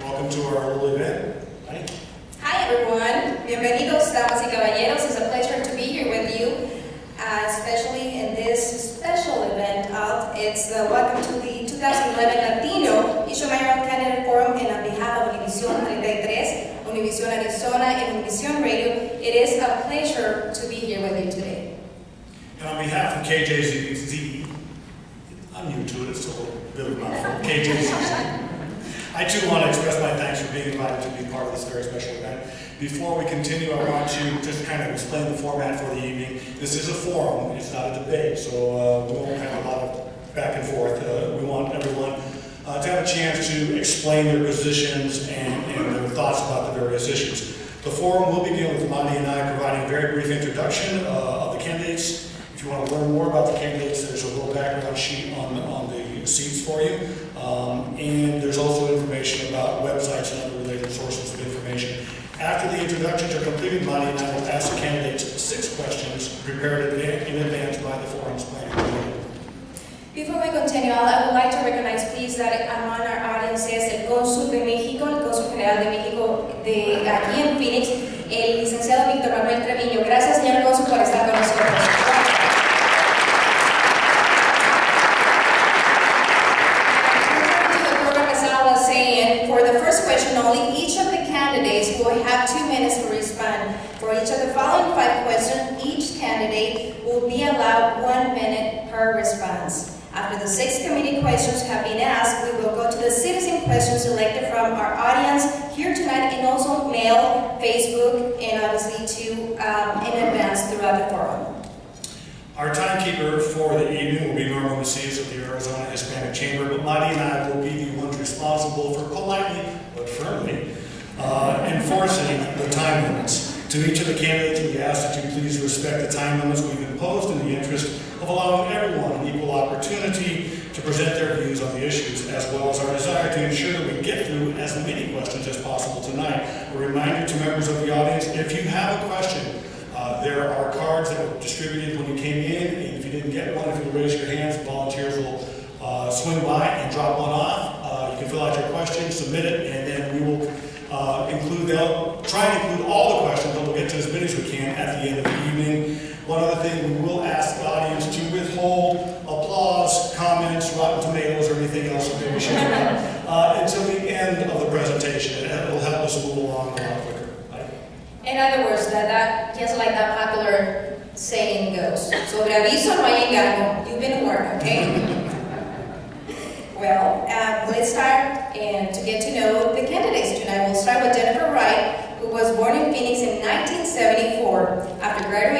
Welcome to our little event. Hi everyone, bienvenidos damas y caballeros. It's a pleasure to be here with you, especially in this special event. It's the Welcome to the 2011 Latino Mayoral Candidate Forum, and on behalf of Univision 33, Univision Arizona, and Univision Radio, it is a pleasure to be here with you today. And on behalf of KJZZ, I'm new to it, it's still a bit of a mouthful, KJZZ. I too want to express my thanks for being invited to be part of this very special event. Before we continue, I want to just kind of explain the format for the evening. This is a forum, it's not a debate, so we won't have a lot of back and forth. We want everyone to have a chance to explain their positions and their thoughts about the various issues. The forum will begin with Monty and I providing a very brief introduction of the candidates. If you want to learn more about the candidates, there's a little background sheet on the seats for you. And there's also information about websites and other related sources of information. After the introductions are completed, Monty and I will ask the candidates 6 questions prepared in advance by the forum's planning committee. Before we continue, I would like to recognize, please, that among our audiences, el Cónsul de México, el Cónsul General de México de aquí en Phoenix, el licenciado Víctor Manuel Treviño. Gracias, señor Cónsul, por estar con nosotros. For the first question only, each of the candidates will have 2 minutes to respond. For each of the following 5 questions, each candidate will be allowed 1 minute per response. After the 6 committee questions have been asked, we will go to the citizen questions selected from our audience here tonight, and also mail, Facebook, and obviously in advance throughout the forum. Our timekeeper for the evening will be Norma Macias of the Arizona Hispanic Chamber, but Monty and I will be the ones responsible for politely but firmly enforcing the time limits. To each of the candidates, we ask that you please respect the time limits we've imposed in the interest of allowing everyone an equal opportunity to present their views on the issues, as well as our desire to ensure that we get through as many questions as possible tonight. A reminder to members of the audience, if you have a question, there are cards that were distributed when you came in, and if you didn't get one, if you raise your hands, volunteers will swing by and drop one off. You can fill out your question, submit it, and then we will try and include all the questions, but we'll get to as many as we can at the end of the evening. One other thing, we will ask the audience to withhold applause, comments, rotten tomatoes, or anything else that we should have until the end of the presentation. It will help us move along a lot quicker. In other words, just like that popular saying goes, sobre aviso no hay engaño. You've been warned, okay? Well, let's start and to get to know the candidates tonight. We'll start with Jennifer Wright, who was born in Phoenix in 1974. After graduating